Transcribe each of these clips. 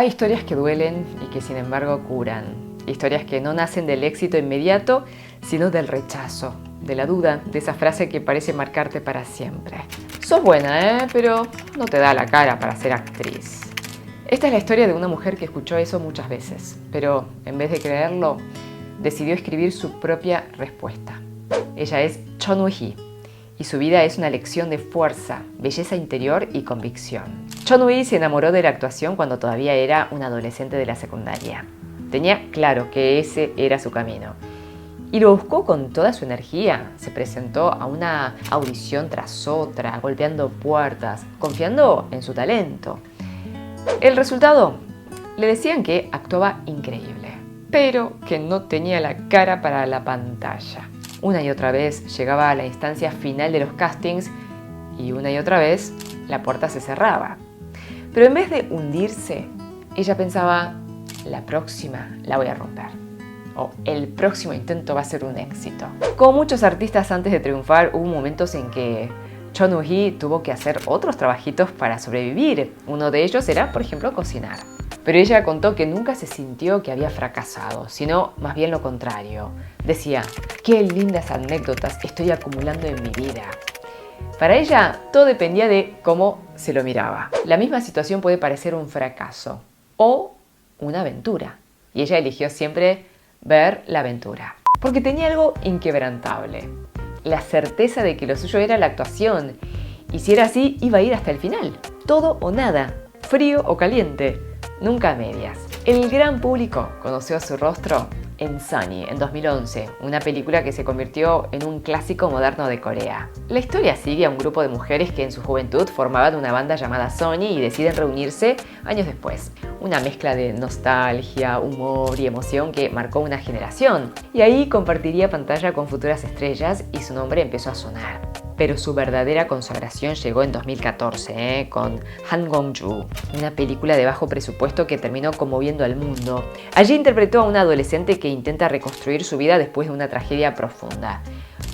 Hay historias que duelen y que sin embargo curan. Historias que no nacen del éxito inmediato, sino del rechazo, de la duda, de esa frase que parece marcarte para siempre. Sos buena, pero no te da la cara para ser actriz. Esta es la historia de una mujer que escuchó eso muchas veces, pero en vez de creerlo, decidió escribir su propia respuesta. Ella es Chon Woo-hee y su vida es una lección de fuerza, belleza interior y convicción. Chon Woo-hee se enamoró de la actuación cuando todavía era una adolescente de la secundaria. Tenía claro que ese era su camino y lo buscó con toda su energía. Se presentó a una audición tras otra, golpeando puertas, confiando en su talento. El resultado, le decían que actuaba increíble, pero que no tenía la cara para la pantalla. Una y otra vez llegaba a la instancia final de los castings y una y otra vez la puerta se cerraba. Pero en vez de hundirse, ella pensaba, la próxima la voy a romper. O el próximo intento va a ser un éxito. Como muchos artistas antes de triunfar, hubo momentos en que Chon Woo-hee tuvo que hacer otros trabajitos para sobrevivir. Uno de ellos era, por ejemplo, cocinar. Pero ella contó que nunca se sintió que había fracasado, sino más bien lo contrario. Decía, qué lindas anécdotas estoy acumulando en mi vida. Para ella, todo dependía de cómo se lo miraba. La misma situación puede parecer un fracaso o una aventura. Y ella eligió siempre ver la aventura. Porque tenía algo inquebrantable. La certeza de que lo suyo era la actuación. Y si era así, iba a ir hasta el final. Todo o nada. Frío o caliente. Nunca a medias. El gran público conoció su rostro en Sunny, en 2011, una película que se convirtió en un clásico moderno de Corea. La historia sigue a un grupo de mujeres que en su juventud formaban una banda llamada Sunny y deciden reunirse años después. Una mezcla de nostalgia, humor y emoción que marcó una generación. Y ahí compartiría pantalla con futuras estrellas y su nombre empezó a sonar. Pero su verdadera consagración llegó en 2014, con Han Gong-ju, una película de bajo presupuesto que terminó conmoviendo al mundo. Allí interpretó a una adolescente que intenta reconstruir su vida después de una tragedia profunda.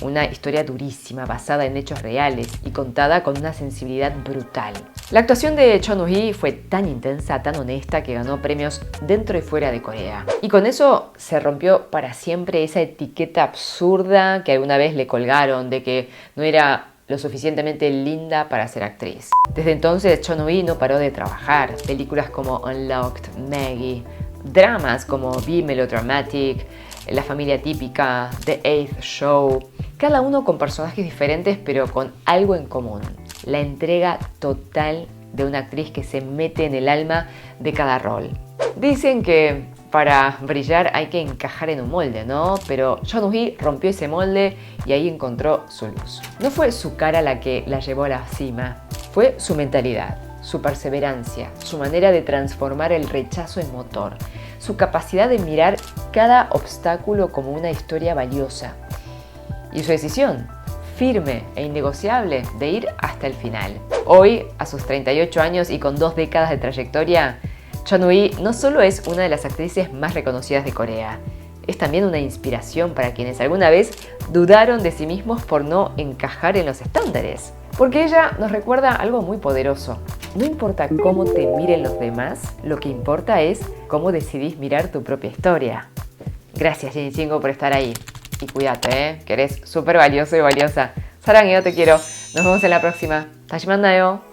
Una historia durísima, basada en hechos reales y contada con una sensibilidad brutal. La actuación de Chon Woo-hee fue tan intensa, tan honesta, que ganó premios dentro y fuera de Corea. Y con eso se rompió para siempre esa etiqueta absurda que alguna vez le colgaron de que no era lo suficientemente linda para ser actriz. Desde entonces, Chon Woo-hee no paró de trabajar. Películas como Unlocked, Maggie, dramas como Be Melodramatic, La familia típica, The Eighth Show, cada uno con personajes diferentes pero con algo en común. La entrega total de una actriz que se mete en el alma de cada rol. Dicen que para brillar hay que encajar en un molde, ¿no? Pero Chon Woo-hee rompió ese molde y ahí encontró su luz. No fue su cara la que la llevó a la cima, fue su mentalidad, su perseverancia, su manera de transformar el rechazo en motor, su capacidad de mirar cada obstáculo como una historia valiosa y su decisión firme e innegociable de ir hasta el final. Hoy, a sus 38 años y con 2 décadas de trayectoria, Chon Woo-hee no solo es una de las actrices más reconocidas de Corea, es también una inspiración para quienes alguna vez dudaron de sí mismos por no encajar en los estándares. Porque ella nos recuerda algo muy poderoso. No importa cómo te miren los demás, lo que importa es cómo decidís mirar tu propia historia. Gracias, Jenny Chingo, por estar ahí. Y cuídate, que eres súper valioso y valiosa. Sarang, yo te quiero. Nos vemos en la próxima. 다시 만나요.